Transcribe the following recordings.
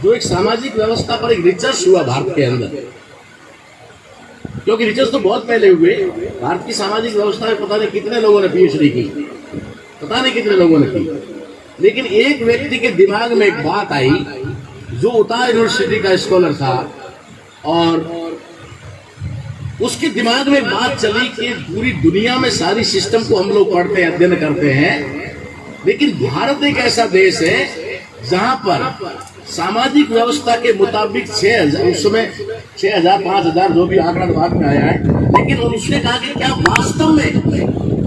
जो एक सामाजिक व्यवस्था पर एक रिसर्च हुआ भारत के अंदर, क्योंकि रिसर्च तो बहुत पहले हुए। भारत की सामाजिक व्यवस्था में पता नहीं कितने लोगों ने पीएचडी की, पता नहीं कितने लोगों ने की, लेकिन एक व्यक्ति के दिमाग में एक बात आई, जो उता यूनिवर्सिटी का स्कॉलर था, और उसके दिमाग में बात चली कि पूरी दुनिया में सारी सिस्टम को हम लोग पढ़ते हैं, अध्ययन करते हैं, लेकिन भारत एक ऐसा देश है जहां पर सामाजिक व्यवस्था के मुताबिक 6,000, उस समय 6,000 5,000 जो भी आंकड़ा बाद में आया है, लेकिन उसने कहा कि क्या वास्तव में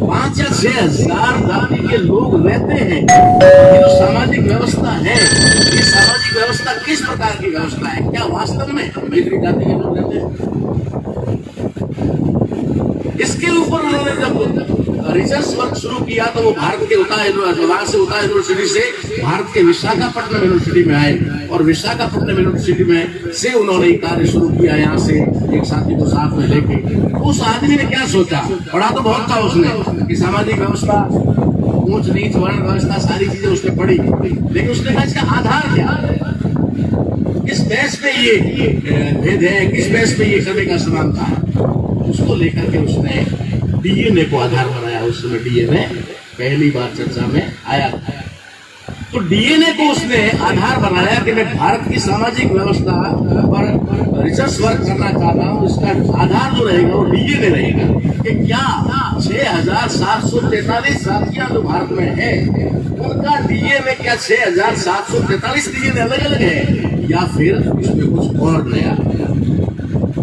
5 या 6,000 जाति के लोग रहते हैं? ये जो सामाजिक व्यवस्था है, ये सामाजिक व्यवस्था किस प्रकार की व्यवस्था है? क्या वास्तव में इतनी जाति के लोग रहते हैं? इसके ऊपर उन्होंने जब रिसर्च वर्क शुरू किया तो वो भारत के उता यूनिवर्सिटी से भारत के विशाखापट्टनम यूनिवर्सिटी में आए, और विशाखापट्टनम यूनिवर्सिटी में से उन्होंने कार्य शुरू किया, यहाँ से एक साथी को साथ में लेके। उस आदमी ने क्या सोचा, पढ़ा तो बहुत था उसने कि सामाजिक व्यवस्था, ऊंच नीच वर्ण व्यवस्था, सारी चीजें उसने पढ़ी, लेकिन उसने कहा इसका आधार क्या है, किस बेस पे ये भेद है, किस बेस पे ये करने का समानता है। उसको लेकर के उसने डीएनए को आधार बनाया। उस समय डीएनए पहली बार चर्चा में आया था, तो डीएनए को उसने आधार बनाया कि मैं भारत की सामाजिक व्यवस्था पर रिसर्च वर्क करना चाहता हूँ। इसका आधार जो रहेगा वो डीएनए रहेगा कि क्या 6,743 जातियां जो भारत में है, उनका डीएनए क्या 6,743 डीएनए अलग अलग है, या फिर इसमें कुछ और नया।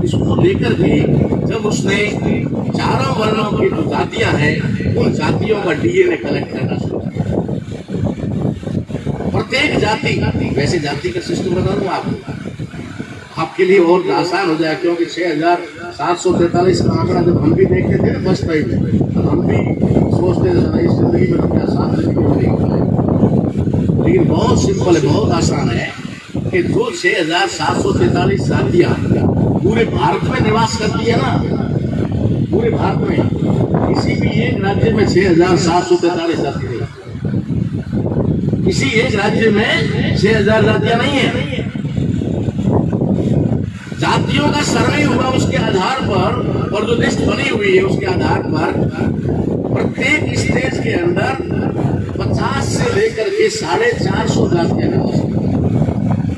इसको लेकर के जब उसने चारों वर्णों की जो जातियां हैं, उन जातियों का डीएनए कलेक्ट करना शुरू किया। प्रत्येक जाति, वैसे जाति का सिस्टम बता दूं आपके लिए और आसान हो जाए, क्योंकि 6,743 का आंकड़ा जब हम भी देखते थे ना फर्स्ट टाइम में, तो हम भी सोचते थे इस जिंदगी में तो क्या 7 जिंदगी में, लेकिन बहुत सिंपल है, बहुत आसान है कि जो 6,743 जातियां पूरे भारत में निवास करती है ना, पूरे भारत में किसी भी एक राज्य में 6,743 जाति नहीं, किसी एक राज्य में 6,000 जातियां नहीं है। जातियों का सर्वे हुआ उसके आधार पर, और जो लिस्ट बनी हुई है उसके आधार पर प्रत्येक स्टेट के अंदर 50 से लेकर के 450 जातियां निवास,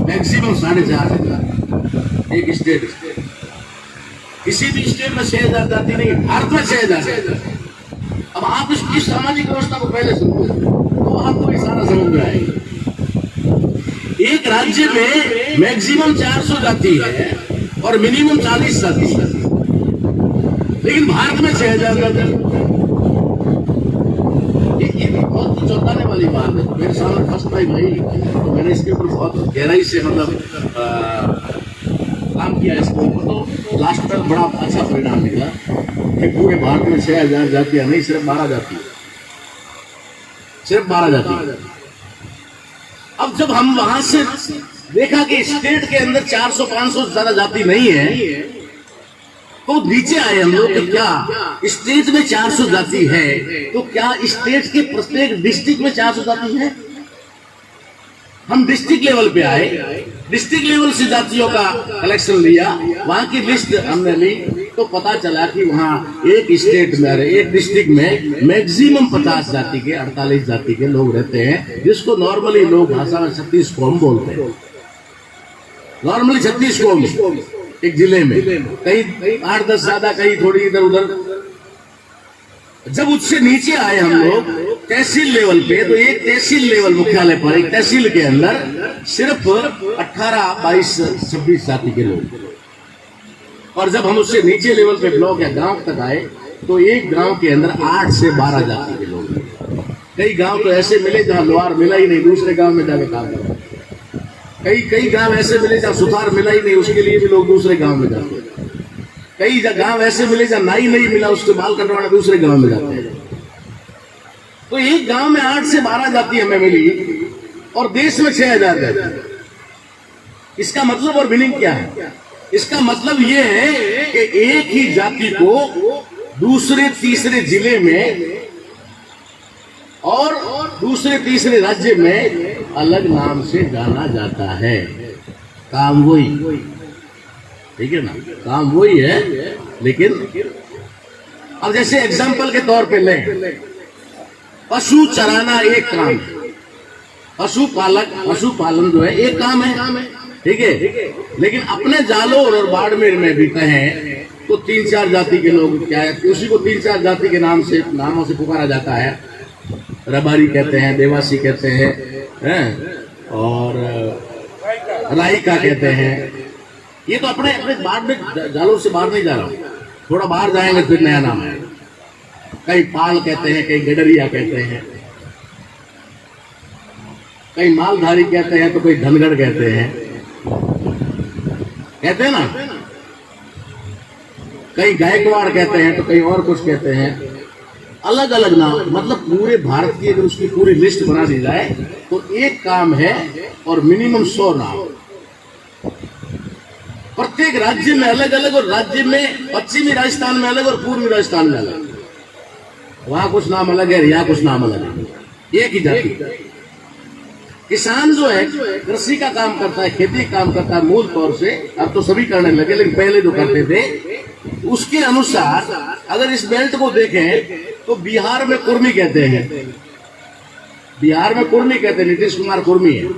मैक्सिमम 4,500 एक स्टेट। किसी भी स्टेट में 6,000 जाति नहीं, भारत में 6,000। अब आप इसकी सामाजिक व्यवस्था को पहले समझो तो आपको ये सारा समझ में आएगा। एक राज्य में मैक्सिमम 400 जाति है और मिनिमम 40 जाति है, लेकिन भारत में 6,000 जाति। ये बहुत चौंकाने वाली बात है। मेरे सामने फर्स्ट टाइम आई तो मैंने इसके ऊपर बहुत गहराई से काम किया इसके ऊपर, तो लास्ट में बड़ा अच्छा परिणाम निकला कि पूरे भारत में 6,000 जातियां नहीं, सिर्फ 12 जाति, सिर्फ 12 जाति। अब जब हम वहां से देखा कि स्टेट के अंदर 400-500 से ज्यादा जाति नहीं है, तो नीचे आए हम लोग कि क्या स्टेट में 400 जाति है, तो क्या स्टेट के प्रत्येक डिस्ट्रिक्ट में 400 जाति है? हम डिस्ट्रिक्ट लेवल पे आए, डिस्ट्रिक्ट लेवल से जातियों का कलेक्शन लिया, वहां की लिस्ट हमने ली, तो पता चला कि वहां एक स्टेट में, एक डिस्ट्रिक्ट में मैक्सिमम 50 जाति के, 48 जाति के लोग रहते हैं, जिसको नॉर्मली लोग भाषा में 36 कौम बोलते हैं। नॉर्मली 36 कौम एक जिले में, कहीं 8-10 ज्यादा, कहीं थोड़ी इधर उधर। जब उससे नीचे आए हम लोग तहसील लेवल पे, तो एक तहसील लेवल मुख्यालय पर, एक तहसील के अंदर सिर्फ 18, 22, 26 जाति के लोग। और जब हम उससे नीचे लेवल पे ब्लॉक या गांव तक आए, तो एक गांव के अंदर 8 से 12 जाति के लोग। कई गांव तो ऐसे मिले जहां लोहार मिला ही नहीं, दूसरे गांव में जाके काम करो। कई गांव ऐसे मिले जहां सुथार मिला ही नहीं, उसके लिए भी लोग दूसरे गांव में जाते हैं। कई गांव ऐसे मिले जहां नाई नहीं मिला, उसके बाल कटवाने दूसरे गांव में जाते हैं। तो एक गांव में 8 से 12 जाति हमें मिली और देश में 6,000 जाति। इसका मतलब और मीनिंग क्या है? इसका मतलब ये है कि एक ही जाति को दूसरे तीसरे जिले में और दूसरे तीसरे राज्य में अलग नाम से जाना जाता है। काम वही, ठीक है ना, काम वही है। लेकिन अब जैसे एग्जाम्पल के तौर पे लें, पशु चराना एक काम है, पशुपालन जो है एक काम है, ठीक है। लेकिन अपने जालोर और बाड़मेर में भी कहें तो 3-4 जाति के लोग क्या है, उसी को 3-4 जाति के नामों से पुकारा जाता है। रबारी कहते हैं, देवासी कहते हैं, और राइका कहते हैं। ये तो अपने अपने बाढ़ में जालोर से बाहर नहीं जा रहा हूँ, थोड़ा बाहर जाएंगे फिर नया नाम है। कई पाल कहते हैं, कई गडरिया कहते हैं, कई मालधारी कहते हैं, तो कई धनगढ़ कहते हैं ना, कई गायकवाड़ कहते हैं, तो कई और कुछ कहते हैं। अलग अलग नाम, मतलब पूरे भारत की अगर उसकी पूरी लिस्ट बना दी जाए तो एक काम है और मिनिमम 100 नाम। प्रत्येक राज्य में अलग अलग, और राज्य में पश्चिमी राजस्थान में अलग और पूर्वी राजस्थान में अलग, वहां कुछ नाम अलग है, यहाँ कुछ नाम अलग है। एक ही जाति। किसान जो है कृषि का काम करता है, खेती का काम करता है मूल तौर से, अब तो सभी करने लगे, लेकिन पहले जो करते थे उसके अनुसार अगर इस बेल्ट को देखें तो बिहार में कुर्मी कहते हैं, बिहार में कुर्मी कहते हैं, नीतीश कुमार कुर्मी है,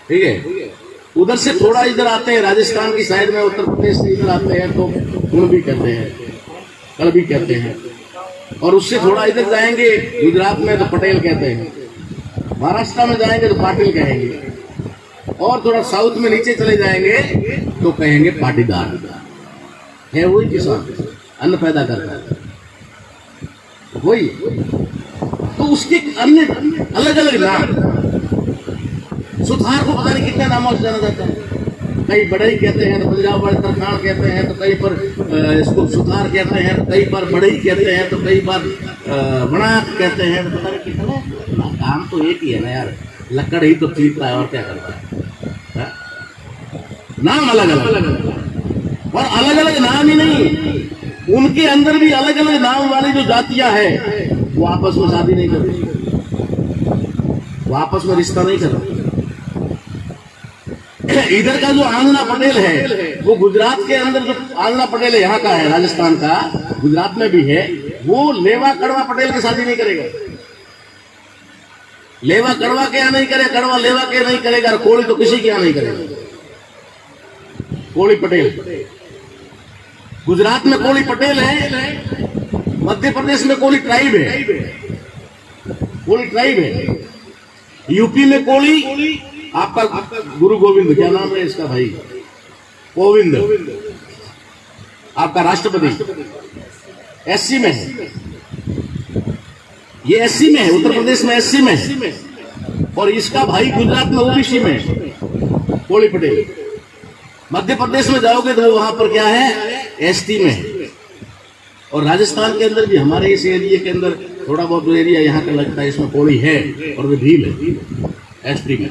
ठीक है। उधर से थोड़ा इधर आते हैं राजस्थान की साइड में, उत्तर प्रदेश से इधर आते हैं तो कुर्मी कहते हैं, कलबी कहते हैं। और उससे थोड़ा इधर जाएंगे गुजरात में तो पटेल कहते हैं, महाराष्ट्र में जाएंगे तो पाटिल कहेंगे, और थोड़ा साउथ में नीचे चले जाएंगे तो कहेंगे पाटीदार। है वही किसान, अन्न पैदा करता है वही, तो उसके अन्य अलग अलग नाम। सुथार को पता नहीं कितने नामों से जाना जाता है, कई बड़ई कहते हैं तो पंजाब वाले तरखान कहते हैं, तो कई पर इसको सुथार कहते हैं, तो कई बार बड़ई कहते हैं, तो कई बार बनाक कहते हैं, तो पता नहीं कितने काम तो एक ही है ना यार, लकड़ ही तो चीरता है और क्या करता है, नाम अलग अलग। और अलग अलग नाम ही नहीं, उनके अंदर भी अलग अलग नाम वाली जो जातियां हैं वो आपस में शादी नहीं करती, वो आपस में रिश्ता नहीं करती। इधर का जो आंजना पटेल है वो गुजरात के अंदर, जो आंजना पटेल है यहाँ का है, राजस्थान का, गुजरात में भी है, वो लेवा कड़वा पटेल की शादी नहीं करेगा। लेवा कड़वा के यहाँ नहीं करेगा, कड़वा लेवा के नहीं करेगा, और कोली तो किसी के यहाँ नहीं करेगा। कोली पटेल, गुजरात में कोली पटेल है, मध्य प्रदेश में कोली ट्राइब है, कोली ट्राइब है, यूपी में कोली, आपका गुरु गोविंद, क्या नाम है इसका भाई, गोविंद, आपका राष्ट्रपति एससी में है, ये एससी में है, उत्तर प्रदेश में एससी में है, और इसका भाई गुजरात में ओबीसी में है, कोली पटेल। मध्य प्रदेश में जाओगे तो वहां पर क्या है, एसटी में है। और राजस्थान के अंदर भी हमारे इस एरिया के अंदर थोड़ा बहुत जो एरिया यहाँ का लगता है इसमें कोली है, और वो भील है एसटी में।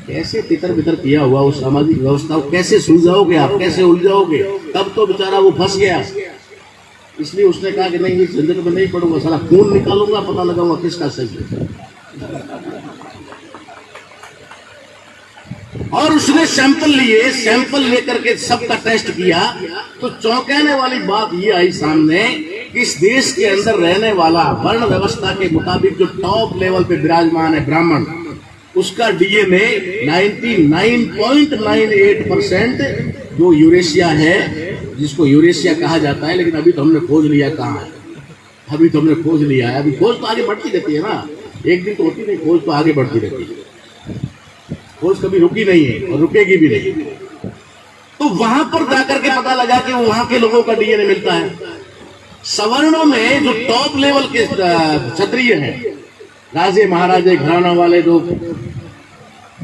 कैसे तितर बितर किया हुआ उस सामाजिक व्यवस्था को कैसे सुलझाओगे आप, कैसे उलझाओगे? तब तो बेचारा वो फंस गया, इसलिए उसने कहा कि नहीं, इस झंझट में नहीं पड़ूंगा, साला खून निकालूंगा, पता लगाऊंगा किसका सही है। और उसने सैंपल लिए, सैंपल लेकर के सबका टेस्ट किया, तो चौंकाने वाली बात ये आई सामने कि इस देश के अंदर रहने वाला वर्ण व्यवस्था के मुताबिक जो टॉप लेवल पे विराजमान है ब्राह्मण, उसका डीएनए 99.98% जो यूरेशिया है, जिसको यूरेशिया कहा जाता है, लेकिन अभी तो हमने खोज लिया कहाँ है, अभी तो हमने खोज लिया है। अभी खोज तो आगे बढ़ती रहती है ना, एक दिन तो होती नहीं, खोज तो आगे बढ़ती रहती है, खोज कभी रुकी नहीं है और रुकेगी भी नहीं। तो वहां पर जाकर के पता लगा कि वहां के लोगों का डीएनए मिलता है। सवर्णों में जो टॉप लेवल के क्षत्रिय हैं, राजे महाराजे घराना वाले जो,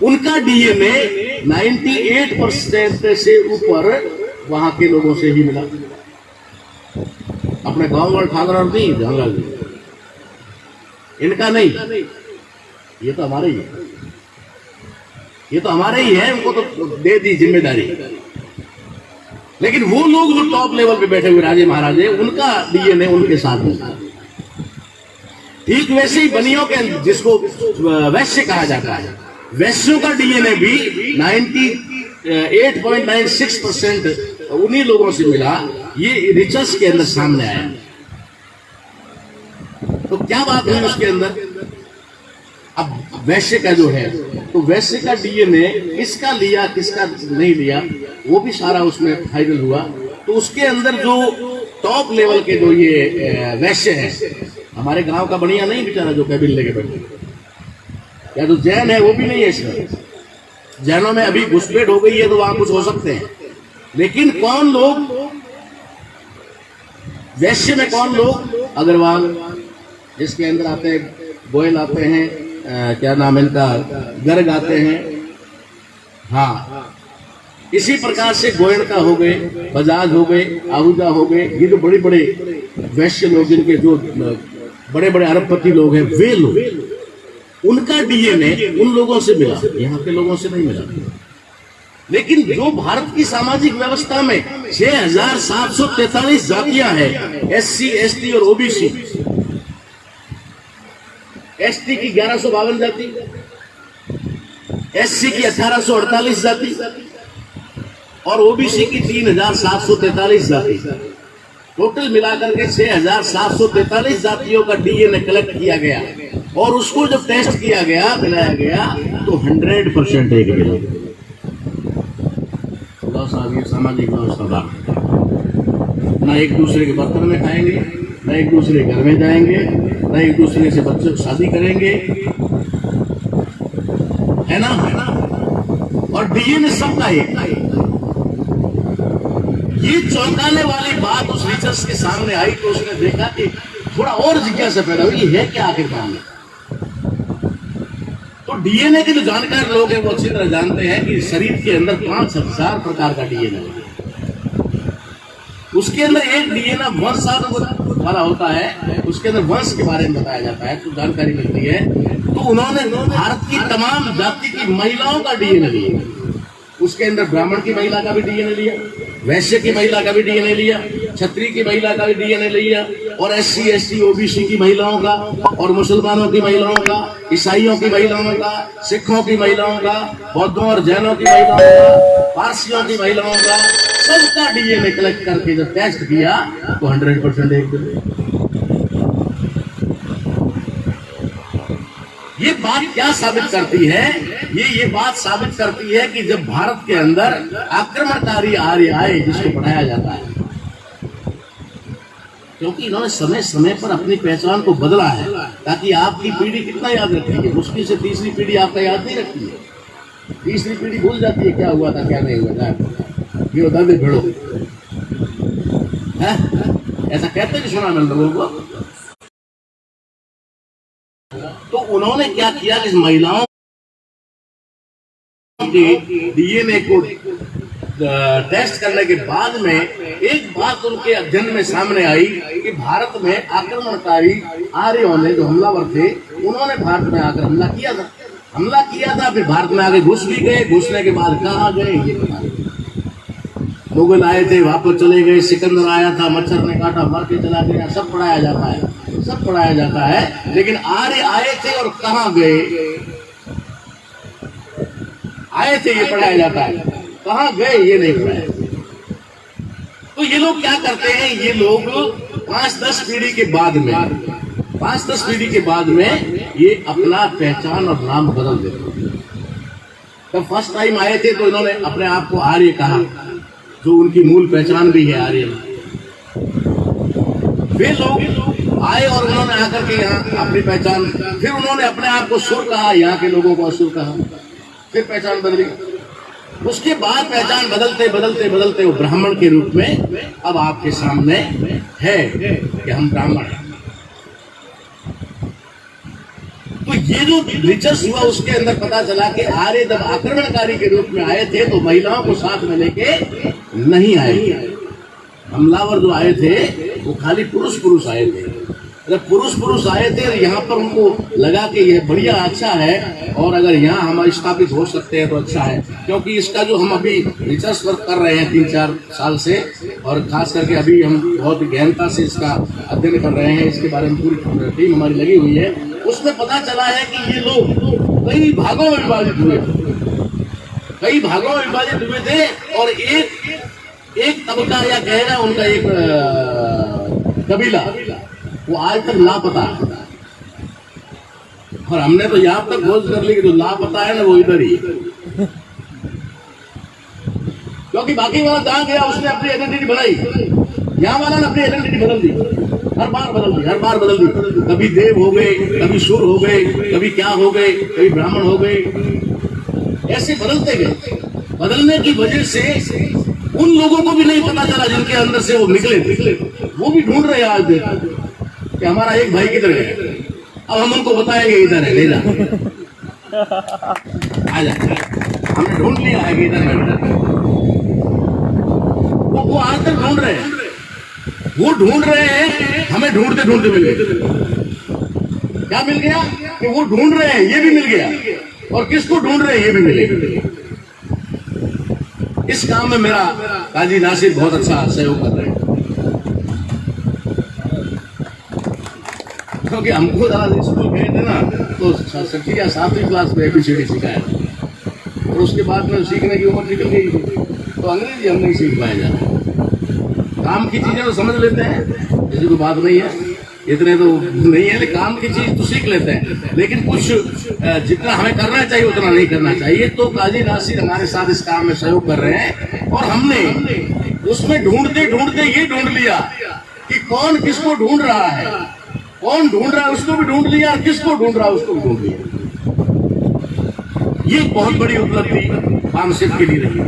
उनका डीएनए 98% से ऊपर वहां के लोगों से ही मिला। अपने गांव वाले ठाकर और नहीं, जंगल इनका नहीं, ये तो हमारे ही है, ये तो हमारे ही है, उनको तो दे दी जिम्मेदारी। लेकिन वो लोग जो टॉप लेवल पे बैठे हुए राजे महाराजे, उनका डीएनए उनके साथ मिलता है। ठीक वैसे ही बनियों के, जिसको वैश्य कहा जाता है, वैश्यों का डीएनए भी 98.96% उन्हीं लोगों से मिला। ये रिसर्च के अंदर सामने आया। तो क्या बात हुई उसके अंदर? अब वैश्य का जो है, तो वैश्य का डीएनए किसका लिया किसका नहीं लिया वो भी सारा उसमें फाइनल हुआ। तो उसके अंदर जो टॉप लेवल के जो ये वैश्य है, हमारे गांव का बढ़िया नहीं बेचारा जो कैबिन लेके बैठे, या तो जैन है वो भी नहीं है इसमें। जैनों में अभी घुसपैठ हो गई है तो वहां कुछ हो सकते हैं, लेकिन कौन लोग वैश्य में, कौन लोग? अग्रवाल जिसके अंदर आते हैं, गोयल आते हैं, क्या नाम है इनका, गर्ग आते हैं। हाँ, इसी प्रकार से गोयनका हो गए, बजाज हो गए, आहूजा हो गए, ये जो बड़े बड़े वैश्य लोग, जिनके जो बड़े बड़े अरबपति लोग हैं, वे लोग, उनका डीएनए उन लोगों से मिला, यहाँ के लोगों से नहीं मिला। लेकिन जो भारत की सामाजिक व्यवस्था में 6743 जातियां हैं, एससी, एसटी और ओबीसी, एसटी की 1152 जाति, एससी की 1848 जाति और ओबीसी की 3743 जाति, टोटल मिलाकर के 6743 जातियों का डीएनए कलेक्ट किया गया और उसको जब टेस्ट किया गया, मिलाया गया, तो 100% एक मिला। सामाजिक व्यवस्था ना एक दूसरे के बर्तन में खाएंगे, ना एक दूसरे घर में जाएंगे, ना एक दूसरे से बच्चों की शादी करेंगे, है ना? और डीएनए सबका एक। ये चौंकाने वाली बात उस रिसर्च के सामने आई तो उसने देखा कि थोड़ा और जिज्ञासा पैदा हुई, है क्या आखिर काम? तो डीएनए के जो जानकार लोग हैं वो अच्छी तरह जानते हैं कि शरीर के अंदर 5000 प्रकार का डीएनए है। उसके अंदर एक डीएनए वंश वाला होता है, उसके अंदर वंश के बारे में बताया जाता है, तो जानकारी मिलती है। तो उन्होंने भारत की तमाम जाति की महिलाओं का डीएनए लिया, उसके अंदर ब्राह्मण की महिला का भी डीएनए लिया, वैश्य की महिला का भी डीएनए लिया, क्षत्रिय की महिला का भी डीएनए लिया, और एससी, एसटी, ओबीसी की महिलाओं का, और मुसलमानों की महिलाओं का, ईसाइयों की महिलाओं का, सिखों की महिलाओं का, बौद्धों और जैनों की महिलाओं का, पारसियों की महिलाओं का, सबका डीएनए कलेक्ट करके जब टेस्ट किया तो 100% एक। ये बात क्या साबित करती है? ये बात साबित करती है कि जब भारत के अंदर आक्रमणकारी आर्य आए, जिसको पढ़ाया जाता है, क्योंकि इन्होंने समय समय पर अपनी पहचान को बदला है, ताकि आपकी पीढ़ी कितना याद रखती है, मुश्किल से तीसरी पीढ़ी आपका याद नहीं रखती है। तीसरी पीढ़ी भूल जाती है क्या हुआ था क्या नहीं हुआ था, ये दर्द भिड़ो है, ऐसा कहते हैं सुना मैं लोगों को। तो उन्होंने क्या किया कि महिलाओं के डीएनए को टेस्ट करने के बाद में एक बात उनके अध्ययन में सामने आई कि भारत में आक्रमणकारी आर्यों ने, जो हमलावर थे, उन्होंने भारत में आकर हमला किया था, फिर भारत में आगे घुस भी गए। घुसने के बाद कहाँ गए ये पता नहीं। मुगल आए थे, वापस चले गए, सिकंदर आया था, मच्छर ने काटा, मर के चला गया, सब पढ़ाया जाता है, लेकिन आर्य आए थे और कहाँ गए? आए थे ये पढ़ाया जाता है, कहाँ गए ये नहीं पढ़ाया। तो ये लोग क्या करते हैं, ये लोग 5-10 पीढ़ी के बाद में ये अपना पहचान और नाम बदल देते हैं। तब फर्स्ट टाइम आए थे तो इन्होंने अपने आप को आर्य कहा, जो उनकी मूल पहचान भी है आर्य। वे लोग आए और उन्होंने आकर के यहाँ अपनी पहचान, फिर उन्होंने अपने आप को सुर कहा, यहाँ के लोगों को असुर कहा, फिर पहचान बदली। उसके बाद पहचान बदलते वो ब्राह्मण के रूप में अब आपके सामने है कि हम ब्राह्मण हैं। तो ये जो रिसर्च हुआ उसके अंदर पता चला कि आर्य जब आक्रमणकारी के रूप में आए थे तो महिलाओं को साथ में लेके नहीं आए। हमलावर जो आए थे वो खाली पुरुष आए थे। जब पुरुष आए थे यहाँ पर उनको लगा कि यह बढ़िया अच्छा है और अगर यहाँ हम स्थापित हो सकते हैं तो अच्छा है, क्योंकि इसका जो हम अभी रिसर्च वर्क कर रहे हैं 3-4 साल से, और खास करके अभी हम बहुत गहनता से इसका अध्ययन कर रहे हैं, इसके बारे में पूरी टीम हमारी लगी हुई है। उसमें पता चला है कि ये लोग कई भागों में विभाजित हुए, कई भागों में विभाजित हुए थे, और एक तबका या कह रहा उनका एक कबीला वो आज तक लापता है। और हमने तो यहां तक खोज कर ली कि जो लापता है ना वो इधर ही, क्योंकि बाकी वाला जहां गया उसने अपनी आइडेंटिटी बनाई, यहाँ वाला ने अपनी आइडेंटिटी बदल दी, हर बार बदल दी। कभी देव हो गए, कभी सुर हो गए, कभी क्या हो गए, कभी ब्राह्मण हो गए, ऐसे बदलते गए। बदलने की वजह से उन लोगों को भी नहीं पता चला जिनके अंदर से वो निकले, वो भी ढूंढ रहे आज कि हमारा एक भाई किधर है। अब हम उनको बताएंगे इधर है, ले जा, आ जा, हमने ढूंढ लिया है कि इधर है। वो आज तक ढूंढ रहे हैं, वो ढूंढ रहे हैं, हमें ढूंढते ढूंढते मिल गए। क्या मिल गया कि वो ढूंढ रहे हैं, ये भी मिल गया, और किसको ढूंढ रहे हैं ये भी मिल गया। इस काम में मेरा काजी नासिर बहुत अच्छा सहयोग कर रहे हैं, क्योंकि हमको स्कूल गए थे ना तो 6वीं या 7वीं क्लास में ABCD सिखाया, और उसके बाद में सीखने की उम्र निकल गई, तो अंग्रेजी हम नहीं सीख पाए जाते। काम की चीजें तो समझ लेते हैं, ऐसी कोई बात नहीं है, इतने तो नहीं है, लेकिन काम की चीज तो सीख लेते हैं, लेकिन कुछ जितना हमें करना चाहिए उतना नहीं करना चाहिए। तो काजी नासिर हमारे साथ इस काम में सहयोग कर रहे हैं, और हमने उसमें ढूंढते ढूंढते ये ढूंढ लिया कि कौन किसको ढूंढ रहा है, कौन ढूंढ रहा है उसको भी ढूंढ लिया, और किसको ढूंढ रहा है उसको भी ढूंढ लिया। ये बहुत बड़ी उपलब्धि फार्मशिप के लिए रही।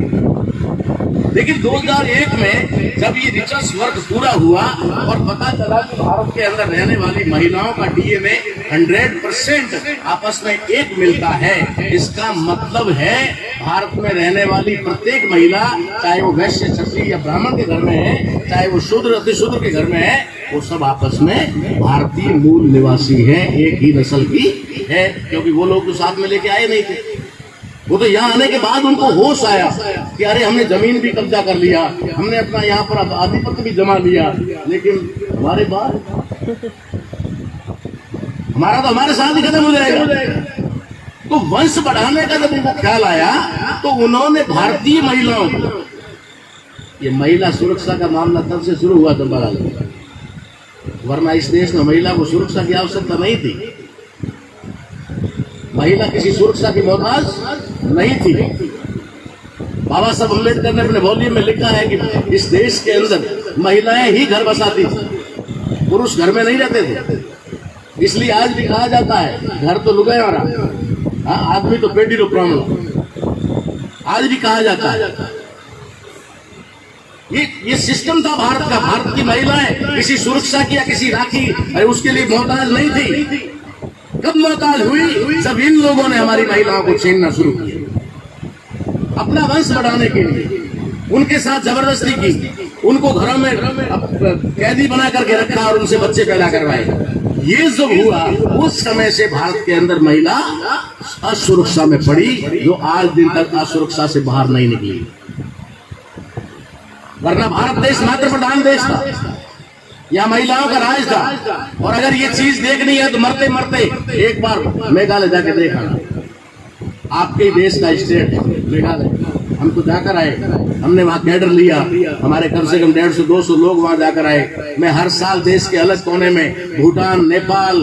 लेकिन 2001 में जब ये रिसर्च वर्क पूरा हुआ और पता चला कि भारत के अंदर रहने वाली महिलाओं का DNA 100% आपस में एक मिलता है, इसका मतलब है भारत में रहने वाली प्रत्येक महिला, चाहे वो वैश्य, क्षत्रिय या ब्राह्मण के घर में है, चाहे वो शूद्र अतिशूद्र के घर में है, वो सब आपस में भारतीय मूल निवासी है, एक ही नस्ल की है। क्योंकि वो लोग तो साथ में लेके आए नहीं थे, वो तो यहाँ आने के बाद उनको होश आया कि अरे हमने जमीन भी कब्जा कर लिया, हमने अपना यहाँ पर आधिपत्य भी जमा लिया, लेकिन हमारे बाद हमारा तो हमारे साथ ही खत्म हो जाएगा। तो वंश बढ़ाने का जब उनको ख्याल आया तो उन्होंने भारतीय महिलाओं को, ये महिला सुरक्षा का मामला तब से शुरू हुआ चंपालाल, वरना इस देश में महिला को सुरक्षा की आवश्यकता नहीं थी, महिला किसी सुरक्षा की मोहताज नहीं थी। बाबा साहब अम्बेडकर ने अपने वॉल्यूम में लिखा है कि इस देश के अंदर महिलाएं ही घर बसाती थी, पुरुष घर में नहीं रहते थे। इसलिए आज भी कहा जाता है घर तो लुगाई वाला, आदमी तो पेटी रो प्रॉब्लम, आज भी कहा जाता है। ये सिस्टम था भारत का। भारत की महिलाएं किसी सुरक्षा की या किसी राखी अरे उसके लिए मोहताज नहीं थी। कब मोहताज हुई? जब इन लोगों ने हमारी महिलाओं को छीनना शुरू किया अपना वंश बढ़ाने के लिए, उनके साथ जबरदस्ती की, उनको घरों में कैदी बना करके रखा और उनसे बच्चे पैदा करवाए। ये जब हुआ उस समय से भारत के अंदर महिला असुरक्षा में पड़ी, जो आज दिन तक असुरक्षा से बाहर नहीं निकली। वरना भारत देश मातृ प्रधान देश था, या महिलाओं का राज था। और अगर ये चीज देखनी है तो मरते मरते एक बार मेघालय जाके देखा, आपके देश का स्टेट मेघालय, हम तो जाकर आए, हमने वहाँ कैडर लिया, हमारे कम से कम 150-200 लोग वहाँ जाकर आए। मैं हर साल देश के अलग कोने में भूटान, नेपाल,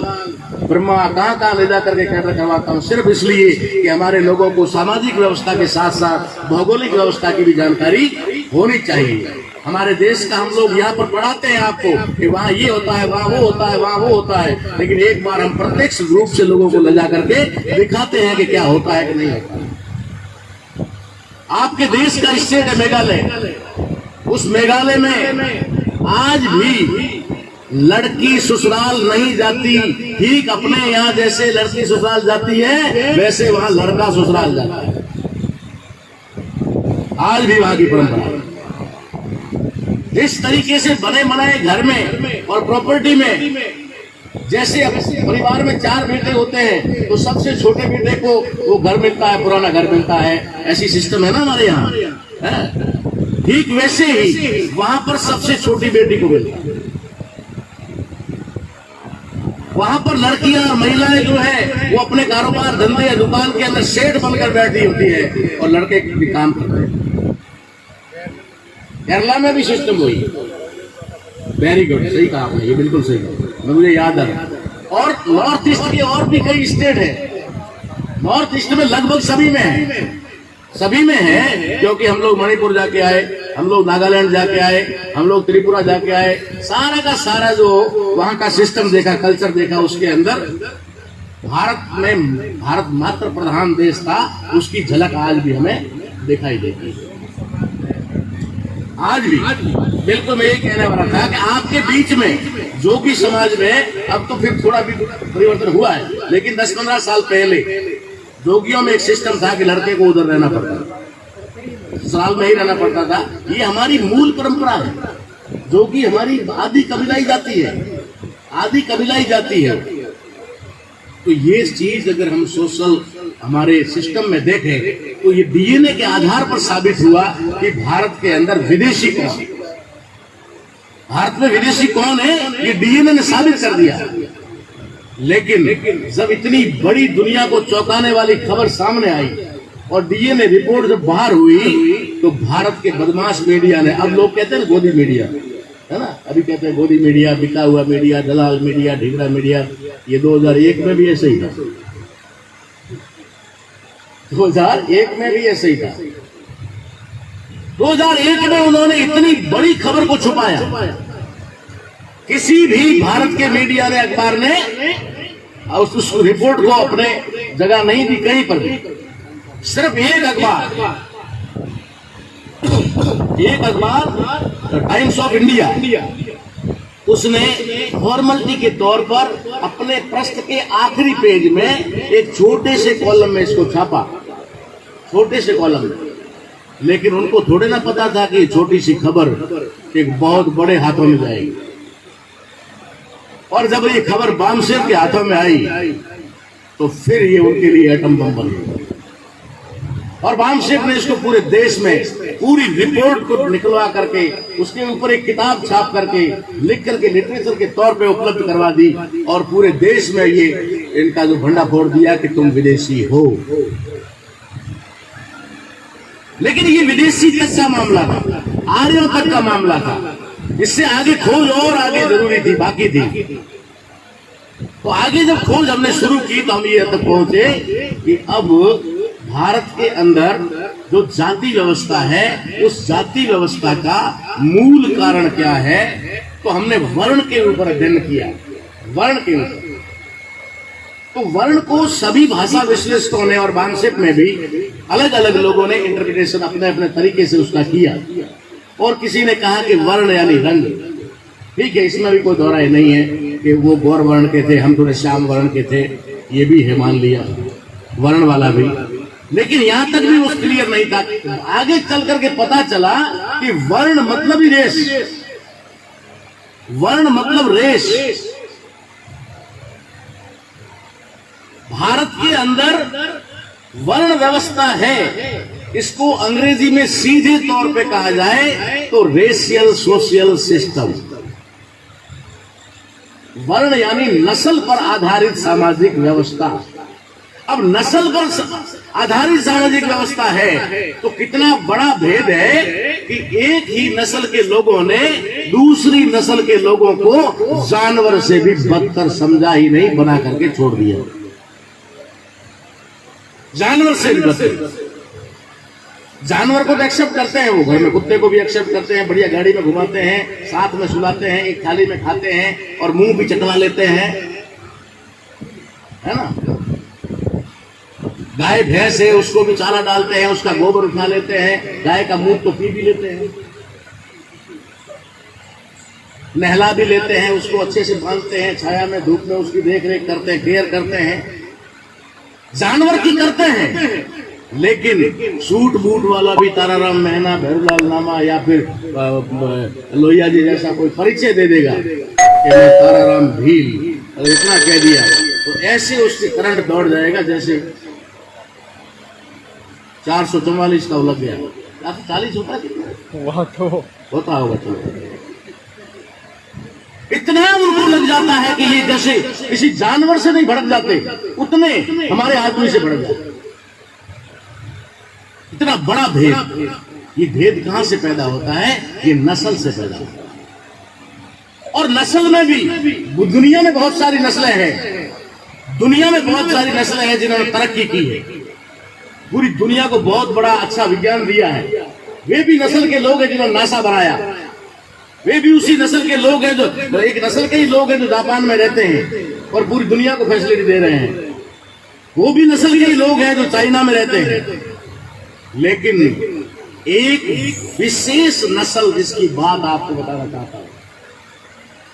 ब्रह्मा, कहाँ ले जाकर के कैडर करवाता हूँ, सिर्फ इसलिए कि हमारे लोगों को सामाजिक व्यवस्था के साथ साथ भौगोलिक व्यवस्था की भी जानकारी होनी चाहिए। हमारे देश का हम लोग यहाँ पर पढ़ाते हैं आपको कि वहाँ ये होता है, वहाँ वो होता है, वहाँ वो होता है, लेकिन एक बार हम प्रत्यक्ष रूप से लोगों को ले जा करके दिखाते हैं कि क्या होता है कि नहीं होता है। आपके देश का स्टेट है मेघालय, उस मेघालय में आज भी लड़की ससुराल नहीं जाती। ठीक अपने यहाँ जैसे लड़की ससुराल जाती है वैसे वहाँ लड़का ससुराल जाता है। आज भी वहाँ की परंपरा है। जिस तरीके से बने बनाए घर में और प्रॉपर्टी में, जैसे परिवार में 4 बेटे होते हैं तो सबसे छोटे बेटे को वो घर मिलता है, पुराना घर मिलता है, ऐसी सिस्टम है ना हमारे यहाँ। ठीक वैसे ही वहां पर सबसे छोटी बेटी को मिलता है। वहां पर लड़कियां और महिलाएं जो है वो अपने कारोबार धंधे या दुकान के अंदर शेड बनकर बैठी होती है और लड़के भी काम करते हैं। केरला में भी सिस्टम वही। वेरी गुड, सही कहा आपने, ये बिल्कुल सही कहा, मुझे याद आ रहा। और नॉर्थ ईस्ट के और भी कई स्टेट है, नॉर्थ ईस्ट में लगभग सभी में है, सभी में है, क्योंकि हम लोग मणिपुर जाके आए, हम लोग नागालैंड जाके आए, हम लोग त्रिपुरा जाके आए, सारा का सारा जो वहां का सिस्टम देखा, कल्चर देखा, उसके अंदर भारत मात्र प्रधान देश था, उसकी झलक आज भी हमें दिखाई देती है। आज भी बिल्कुल मैं ये कहने वाला था कि आपके बीच में जोगी समाज में अब तो फिर थोड़ा भी परिवर्तन हुआ है, लेकिन 10-15 साल पहले जोगियों में एक सिस्टम था कि लड़के को उधर रहना पड़ता था, ससुराल में ही रहना पड़ता था। ये हमारी मूल परंपरा है, जोगी हमारी आदि कबीलाई जाती है, आदि कबीलाई जाती है। तो ये चीज अगर हम सोशल हमारे सिस्टम में देखें तो ये डीएनए के आधार पर साबित हुआ कि भारत के अंदर विदेशी कौन, भारत में विदेशी कौन है, ये डीएनए ने साबित कर दिया। लेकिन जब इतनी बड़ी दुनिया को चौंकाने वाली खबर सामने आई और डीएनए रिपोर्ट जब बाहर हुई तो भारत के बदमाश मीडिया ने, अब लोग कहते हैं गोदी मीडिया है ना, अभी कहते हैं गोदी मीडिया, बिका हुआ मीडिया, दलाल मीडिया, ढिगरा मीडिया, ये 2001 में भी ऐसे ही था, 2001 में भी ऐसे ही था। 2001 में उन्होंने इतनी बड़ी खबर को छुपाया, किसी भी भारत के मीडिया ने, अखबार ने उस रिपोर्ट को अपने जगह नहीं दी कहीं पर भी। सिर्फ एक अखबार टाइम्स ऑफ इंडिया, उसने फॉर्मेलिटी के तौर पर अपने पृष्ठ के आखिरी पेज में एक छोटे से कॉलम में इसको छापा, छोटे से कॉलम में। लेकिन उनको थोड़े ना पता था कि छोटी सी खबर एक बहुत बड़े हाथों में जाएगी। और जब ये खबर बामसेफ के हाथों में आई तो फिर ये उनके लिए एटम बम बन गया। और बामसेफ ने इसको पूरे देश में पूरी रिपोर्ट को निकलवा करके उसके ऊपर एक किताब छाप करके लिख करके लिटरेचर के तौर पे उपलब्ध करवा दी और पूरे देश में ये इनका जो भंडा फोड़ दिया कि तुम विदेशी हो। लेकिन ये विदेशी तक का मामला था, आर्यों तक का मामला था, इससे आगे खोज और आगे जरूरी थी, बाकी थी। तो आगे जब खोज हमने शुरू की तो हम ये तक पहुंचे कि अब भारत के अंदर जो जाति व्यवस्था है, उस जाति व्यवस्था का मूल कारण क्या है, तो हमने वर्ण के ऊपर अध्ययन किया, वर्ण के ऊपर। तो वर्ण को सभी भाषा विश्लेषकों ने और बामसेफ में भी अलग अलग लोगों ने इंटरप्रिटेशन अपने अपने तरीके से उसका किया। और किसी ने कहा कि वर्ण यानी रंग, ठीक है, इसमें भी कोई दोहराई नहीं है कि वो गौर वर्ण के थे, हम थोड़े श्याम वर्ण के थे, ये भी है, मान लिया वर्ण वाला भी। लेकिन यहां तक भी वो क्लियर नहीं था। आगे चल करके पता चला कि वर्ण मतलब ही रेस, वर्ण मतलब रेस। भारत के अंदर वर्ण व्यवस्था है, इसको अंग्रेजी में सीधे तौर पे कहा जाए तो रेशियल सोशल सिस्टम। वर्ण यानी नस्ल पर आधारित सामाजिक व्यवस्था। अब नस्ल पर आधारित सामाजिक व्यवस्था है तो कितना बड़ा भेद है कि एक ही नस्ल के लोगों ने दूसरी नस्ल के लोगों को जानवर से भी बदतर समझा ही नहीं, बना करके छोड़ दिया, जानवर से भी बदतर। जानवर को तो एक्सेप्ट करते हैं, वो घर में कुत्ते को भी एक्सेप्ट करते हैं, बढ़िया गाड़ी में घुमाते हैं, साथ में सुलाते हैं, एक थाली में खाते हैं और मुंह भी चटवा लेते हैं, है ना। गाय भैंस है, उसको भी चारा डालते हैं, उसका गोबर उठा लेते हैं, गाय का मूत्र तो पी भी लेते हैं, नहला भी लेते हैं, उसको अच्छे से बांधते हैं, छाया में धूप में उसकी देख रेख करते हैं, केयर करते हैं, जानवर की करते हैं। लेकिन सूट बूट वाला भी ताराराम मेहना, भैरूलाल नामा या फिर लोहिया जी जैसा कोई परिचय दे देगा कि मैं ताराराम भील, और इतना कह दिया तो ऐसे उसके करंट दौड़ जाएगा जैसे 444 का लग गया। 40 होता है कितना? वहाँ तो होता होगा। चलो इतना उनको लग जाता है कि ये जैसे किसी जानवर से नहीं भड़क जाते, उतने हमारे आदमी से भड़क जाते। इतना बड़ा भेद। ये भेद कहां से पैदा होता है? ये नस्ल से पैदा होता है। और नस्ल में भी दुनिया में बहुत सारी नस्लें हैं, दुनिया में बहुत सारी नस्लें हैं जिन्होंने तरक्की की है, पूरी दुनिया को बहुत बड़ा अच्छा विज्ञान दिया है। वे भी नस्ल के लोग हैं जिन्होंने नासा बनाया, वे भी उसी नस्ल के लोग हैं, जो एक नस्ल के ही लोग हैं जो जापान में रहते हैं और पूरी दुनिया को फैसिलिटी दे रहे हैं। वो भी नस्ल के ही लोग हैं जो चाइना में रहते हैं। लेकिन एक विशेष नस्ल जिसकी बात आपको बताना चाहता हूं,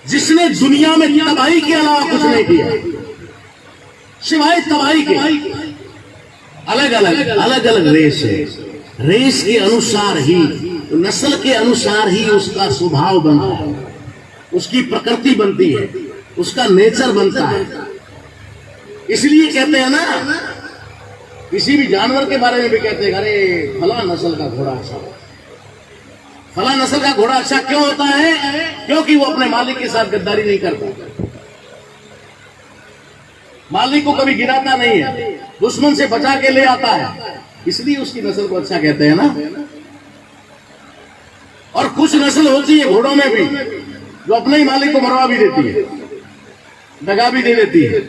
जिसने दुनिया में तबाही के अलावा कुछ नहीं किया, सिवाय तबाही के। अलग अलग रेस है, रेस के अनुसार ही, नस्ल के अनुसार ही उसका स्वभाव बनता है, उसकी प्रकृति बनती है, उसका नेचर बनता है। इसलिए कहते हैं ना, किसी भी जानवर के बारे में भी कहते हैं, अरे फला नस्ल का घोड़ा अच्छा, फला नस्ल का घोड़ा अच्छा क्यों होता है? क्योंकि वो अपने मालिक के साथ गद्दारी नहीं करता, मालिक को कभी गिराता नहीं है, दुश्मन से बचा के ले आता है, इसलिए उसकी नस्ल को अच्छा कहते हैं ना। और कुछ नस्ल होती है घोड़ों में भी जो अपने ही मालिक को मरवा भी देती है, दगा भी दे देती है।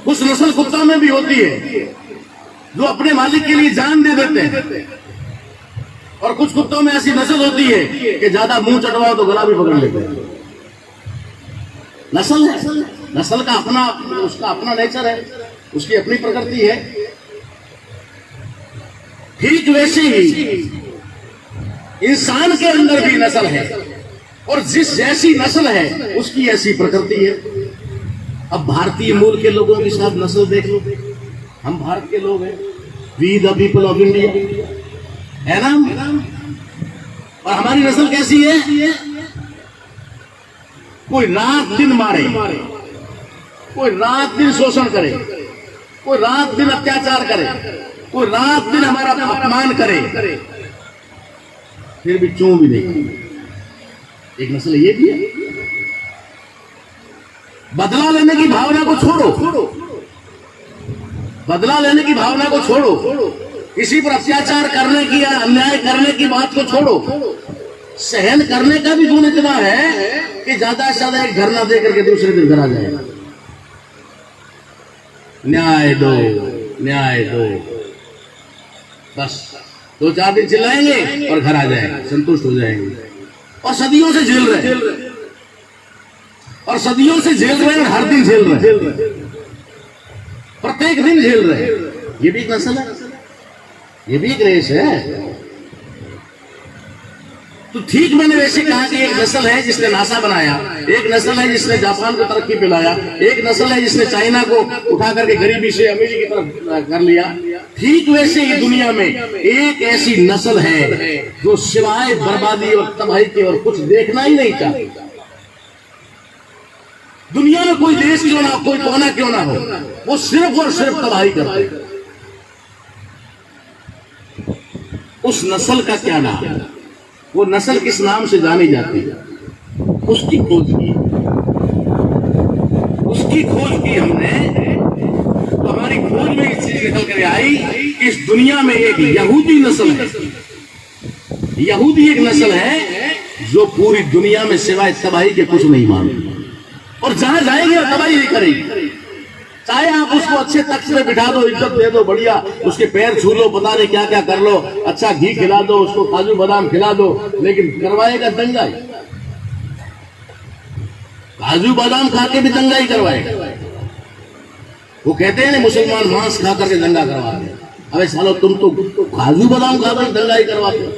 कुछ नस्ल कुत्तों में भी होती है जो अपने मालिक के लिए जान दे देते हैं। और कुछ कुत्तों में ऐसी नस्ल होती है कि ज्यादा मुंह चटवाओ तो गला भी पकड़ लेते हैं। नस्ल है, नस्ल का अपना, उसका अपना नेचर है, उसकी अपनी प्रकृति है। ठीक वैसे ही इंसान के अंदर भी नस्ल है, और जिस जैसी नस्ल है उसकी ऐसी प्रकृति है। अब भारतीय मूल के लोगों के साथ नस्ल देख लो, हम भारत के लोग हैं, we the people of India, है ना। और हमारी नस्ल कैसी है? कोई रात दिन मारे, कोई रात दिन शोषण करे, कोई रात दिन अत्याचार करे, कोई रात दिन हमारा अपमान करे, फिर भी चूं भी नहीं। एक नस्ल ये भी है। बदला लेने की भावना को छोड़ो, बदला लेने की भावना को छोड़ो, किसी पर अत्याचार करने की या अन्याय करने की बात को छोड़ो। सहन करने का भी गुण इतना है कि ज्यादा से ज्यादा एक धरना दे करके दूसरे दिन घर आ जाएगा, न्याय दो न्याय दो, बस 2-4 दिन चिल्लाएंगे और घर आ जाएंगे, संतुष्ट हो जाएंगे। और सदियों से झेल रहे हैं, और सदियों से झेल रहे हैं, हर दिन झेल रहे हैं, प्रत्येक दिन झेल रहे हैं। ये भी एक नस्ल है, ये भी एक रेस है। तो ठीक मैंने वैसे कहा कि एक नस्ल है जिसने नासा बनाया, एक नस्ल है जिसने जापान को तरक्की पे लाया, एक नस्ल है जिसने चाइना को उठा करके गरीबी से अमीरी की तरफ कर लिया। ठीक वैसे ही दुनिया में एक ऐसी नस्ल है जो सिवाय बर्बादी और तबाही के और कुछ देखना ही नहीं चाहती। दुनिया में कोई देश क्यों ना, कोई कोना क्यों ना हो, वो सिर्फ और सिर्फ तबाही करते हैं। उस नस्ल का क्या नाम है? वो नस्ल किस नाम से जानी जाती है? उसकी खोज की, उसकी खोज की हमने, तो हमारी खोज में इस चीज निकल कर आई कि इस दुनिया में एक यहूदी नस्ल है। यहूदी एक नस्ल है जो पूरी दुनिया में सिवाय तबाही के कुछ नहीं मानती, और जहां जाएंगे तबाही नहीं करेगी। चाहे आप उसको अच्छे तख्त में बिठा दो, इज्जत दे दो, बढ़िया उसके पैर छू लो, पता नहीं क्या क्या कर लो, अच्छा घी खिला दो, उसको काजू बादाम खिला दो, लेकिन करवाएगा दंगाई। काजू बादाम खा के भी दंगाई करवाएगा। वो कहते हैं ना मुसलमान मांस खा करके दंगा करवाते हैं। अबे सालो तुम तो काजू बादाम खा कर दंगाई करवाते हो।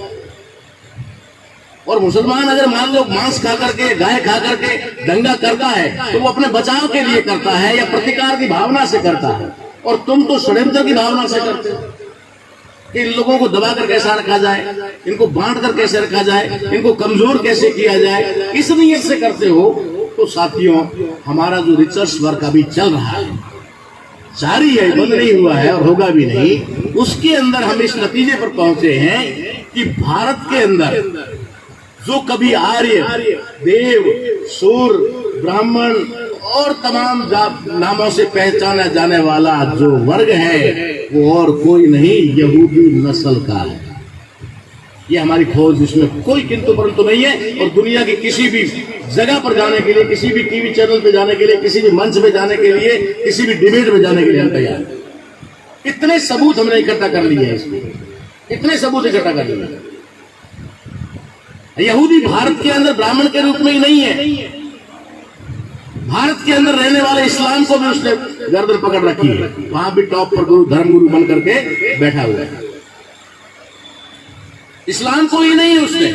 और मुसलमान अगर मान लो मांस खा करके, गाय खा करके दंगा करता है तो वो अपने बचाव के लिए करता है या प्रतिकार की भावना से करता है, और तुम तो षड्यंत्र की भावना से करते हो कि इन लोगों को दबाकर कैसा रखा जाए, इनको बांट कर कैसे रखा जाए, इनको कमजोर कैसे किया जाए, इस नियत से करते हो। तो साथियों, हमारा जो रिसर्च वर्क अभी चल रहा है, जारी है, बंद नहीं हुआ है और होगा भी नहीं, उसके अंदर हम इस नतीजे पर पहुंचे हैं कि भारत के अंदर जो कभी आर्य, देव, सूर, ब्राह्मण और तमाम नामों से पहचाना जाने वाला जो वर्ग है वो और कोई नहीं, यहूदी नस्ल का है। ये हमारी खोज, इसमें कोई किंतु परंतु नहीं है। और दुनिया की किसी भी जगह पर जाने के लिए, किसी भी टीवी चैनल पे जाने के लिए, किसी भी मंच पे जाने के लिए, किसी भी डिबेट में जाने के लिए हम तैयार हैं। इतने सबूत हमने इकट्ठा कर लिए हैं, इसमें इतने सबूत इकट्ठा कर लिए। यहूदी भारत के अंदर ब्राह्मण के रूप में ही नहीं है, भारत के अंदर रहने वाले इस्लाम को भी उसने गर्दन पकड़ रखी है। वहां भी टॉप पर गुरु, धर्म गुरु बन करके बैठा हुआ है। इस्लाम को ही नहीं, उसने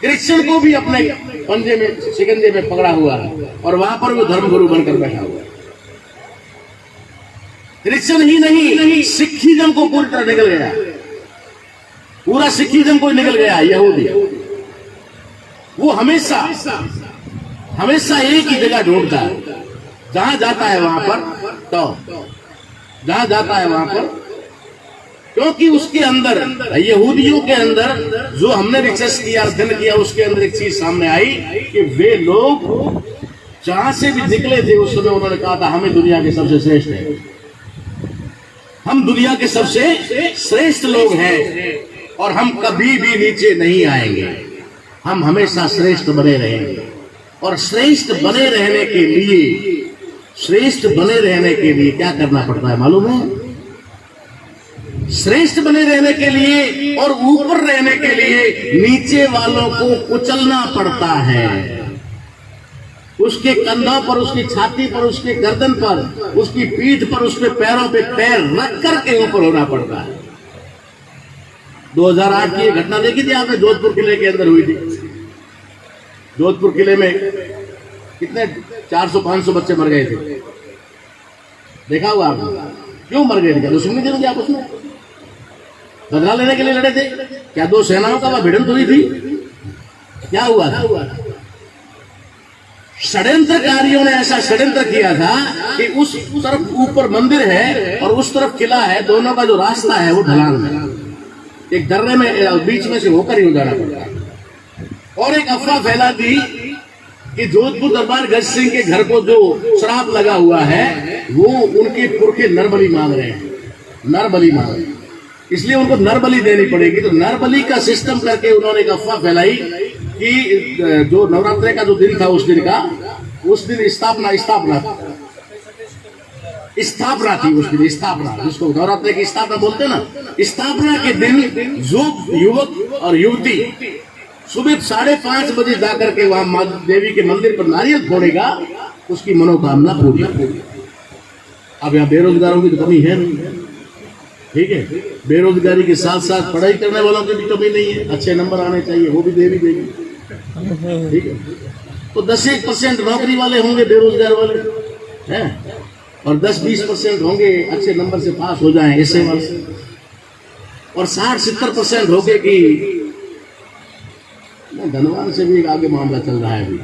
क्रिश्चियन को भी अपने पंजे में, शिकंजे में पकड़ा हुआ है और वहां पर वो धर्म गुरु बनकर बैठा हुआ है। क्रिश्चियन ही नहीं, सिखिज्म को पूरी तरह निकल गया, पूरा सिखिज्म को निकल गया यहूदी। वो हमेशा हमेशा एक ही जगह ढूंढता है, जहां जाता है वहां पर तो जहां जाता है वहां पर, क्योंकि उसके अंदर, यहूदियों के अंदर जो हमने रिसर्च किया, अध्ययन किया, उसके अंदर एक चीज सामने आई कि वे लोग जहां से भी निकले थे उस समय उन्होंने कहा था हमें दुनिया के सबसे श्रेष्ठ है, हम दुनिया के सबसे श्रेष्ठ लोग हैं और हम कभी भी नीचे नहीं आएंगे, हम हमेशा श्रेष्ठ बने रहेंगे। और श्रेष्ठ बने रहने के लिए, श्रेष्ठ बने रहने के लिए क्या करना पड़ता है मालूम है? श्रेष्ठ बने रहने के लिए और ऊपर रहने के लिए नीचे वालों को कुचलना पड़ता है। उसके कंधों पर, उसकी छाती पर, उसके गर्दन पर, उसकी पीठ पर, उसके पैरों पे पैर रख करके ऊपर होना पड़ता है। 2008 की घटना देखी थी आपने, जोधपुर किले के अंदर हुई थी। जोधपुर किले में कितने 400-500 बच्चे मर गए थे, देखा हुआ आपने? क्यों मर गए थे? क्या दुश्मनी थी आपस में? बदला लेने के लिए लड़े थे? क्या दो सेनाओं का वहां भिड़ंत हुई थी? क्या हुआ था? षड्यंत्रकारियों ने ऐसा षड्यंत्र किया था कि उस तरफ ऊपर मंदिर है और उस तरफ किला है, दोनों का जो रास्ता है वो ढलान है, एक दर्रे में बीच में से होकर ही जाना पड़ता है। और एक अफवाह फैला दी कि जोधपुर दरबार गज सिंह के घर को जो श्राप लगा हुआ है वो उनके पुरखे नरबली मांग रहे हैं, नरबली मांग रहे हैं, इसलिए उनको नरबली देनी पड़ेगी। तो नरबली का सिस्टम करके उन्होंने एक अफवाह फैलाई कि जो नवरात्रि का जो दिन था उस दिन स्थापना थी, उस दिन स्थापना, जिसको नवरात्रि की स्थापना बोलते ना, स्थापना के दिन जो युवक और युवती सुबह 5:30 बजे जाकर के वहां मां देवी के मंदिर पर नारियल फोड़ेगा, उसकी मनोकामना पूरी होगी। अब यहाँ बेरोजगारों की तो कमी है नहीं, ठीक है, बेरोजगारी के साथ साथ पढ़ाई करने वालों की भी कमी नहीं है, अच्छे नंबर आने चाहिए, वो भी देवी देगी, ठीक है। तो 10% नौकरी वाले होंगे बेरोजगार वाले हैं, और 10-20% होंगे अच्छे नंबर से पास हो जाएं ऐसे वाले, और 60-70% होंगे कि धनवान से भी आगे मामला चल रहा है, अभी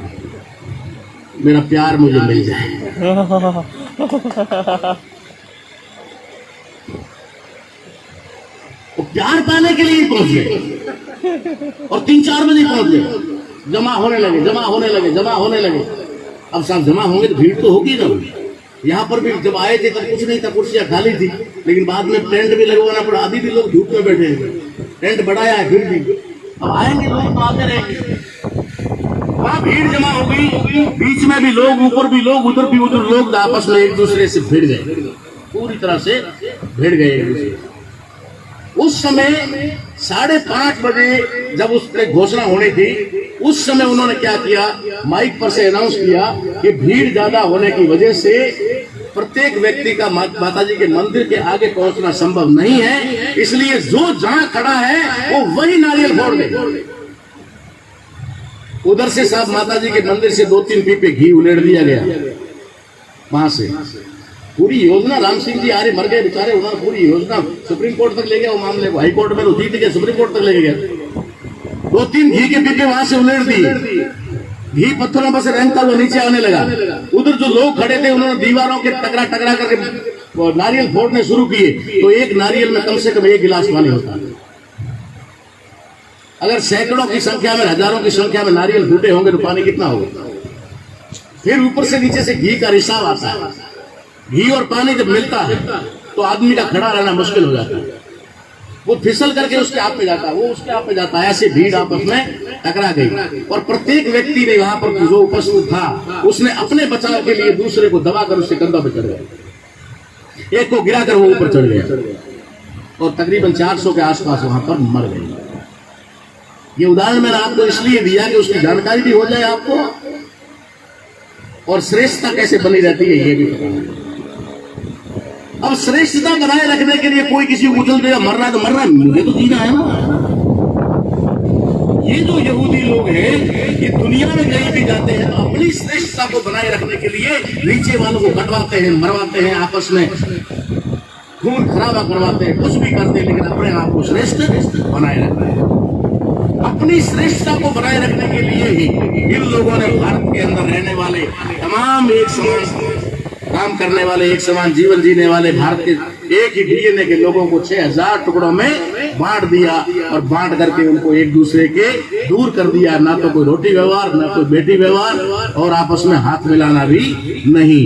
मेरा प्यार मुझे मिल जाए। वो प्यार पाने के लिए पहुंच गए और 3-4 बजे पहुंच गए, जमा होने लगे। अब साहब जमा होंगे तो भीड़ तो होगी ना। यहाँ पर भी जब आए थे तब कुछ नहीं था, कुर्सियां खाली थी, लेकिन बाद में टेंट भी लगवाना पड़ा, अभी भी लोग धूप में बैठे हैं, टेंट बढ़ाया है फिर भी। अब आएंगे लोग तो आते रहेंगे, वहां भीड़ जमा हो गई, बीच में भी लोग, ऊपर भी लोग, उधर भी उधर लोग, आपस में एक दूसरे से भिड़ गए, पूरी तरह से भिड़ गए एक दूसरे। उस समय 5:30 बजे जब उस पर घोषणा होनी थी, उस समय उन्होंने क्या किया, माइक पर से अनाउंस किया कि भीड़ ज्यादा होने की वजह से प्रत्येक व्यक्ति का माताजी के मंदिर के आगे पहुंचना संभव नहीं है, इसलिए जो जहां खड़ा है वो वही नारियल फोड़ दे। उधर से साहब माताजी के मंदिर से 2-3 पीपे घी उलेड़ दिया गया, वहां से पूरी योजना। राम सिंह जी आर्य मर गए बेचारे, उन्होंने पूरी योजना सुप्रीम कोर्ट तक ले गया वो मामले को, हाई कोर्ट में तो जीत गया, सुप्रीम कोर्ट तक ले गया। 2-3 घी के पीपे वहां से उलेड़ दिए, घी पत्थरों पर से रेंगता हुआ नीचे आने लगा। उधर जो लोग खड़े थे उन्होंने दीवारों के टकरा करके नारियल फोड़ने शुरू किए, तो एक नारियल में कम से कम 1 गिलास पानी होता है। अगर सैकड़ों की संख्या में, हजारों की संख्या में नारियल फूटे होंगे तो पानी कितना होगा? फिर ऊपर से नीचे से घी का रिसाव आता है। घी और पानी जब मिलता है तो आदमी का खड़ा रहना मुश्किल हो जाता है। वो फिसल करके उसके आप पे जाता है, वो उसके आप पे जाता है। ऐसे भीड़ आपस में टकरा गई और प्रत्येक व्यक्ति ने वहां पर जो उपस्थित था उसने अपने बचाव के लिए दूसरे को दबाकर उससे कंधा पे चढ़ गया। एक को गिराकर वो ऊपर चढ़ गया और तकरीबन 400 के आसपास वहां पर मर गए। ये उदाहरण मैंने आपको इसलिए दिया कि उसकी जानकारी भी हो जाए आपको, और श्रेष्ठता कैसे बनी रहती है ये भी पता है। अब श्रेष्ठता बनाए रखने के लिए कोई किसी को उछल देगा, मर रहा है तो मर रहा है, मुझे तो जीना है ना। ये जो यहूदी लोग हैं ये दुनिया में कहीं भी जाते हैं तो अपनी श्रेष्ठता को बनाए रखने के लिए नीचे वालों को कटवाते हैं, मरवाते हैं, आपस में खून खराबा करवाते हैं, कुछ भी करते हैं, लेकिन अपने आप को श्रेष्ठ बनाए रखते हैं। अपनी श्रेष्ठता को बनाए रखने के लिए ही इन लोगों ने भारत के अंदर रहने वाले तमाम एक समान काम करने वाले, एक समान जीवन जीने वाले भारत के एक ही डीएनए के लोगों को 6000 टुकड़ों में बांट दिया और बांट करके उनको एक दूसरे के दूर कर दिया। ना तो कोई रोटी व्यवहार, ना कोई बेटी व्यवहार, और आपस में हाथ मिलाना भी नहीं।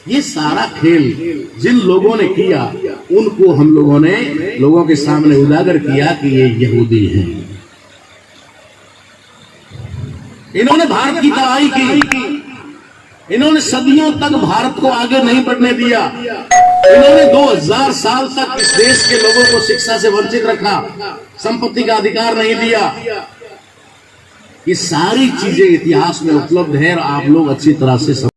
ये सारा खेल जिन लोगों ने किया उनको हम लोगों ने लोगों के सामने उजागर किया कि ये यहूदी हैं। इन्होंने भारत की तबाही की, इन्होंने सदियों तक भारत को आगे नहीं बढ़ने दिया, इन्होंने 2000 साल तक इस देश के लोगों को शिक्षा से वंचित रखा, संपत्ति का अधिकार नहीं दिया। ये सारी चीजें इतिहास में उपलब्ध है और आप लोग अच्छी तरह से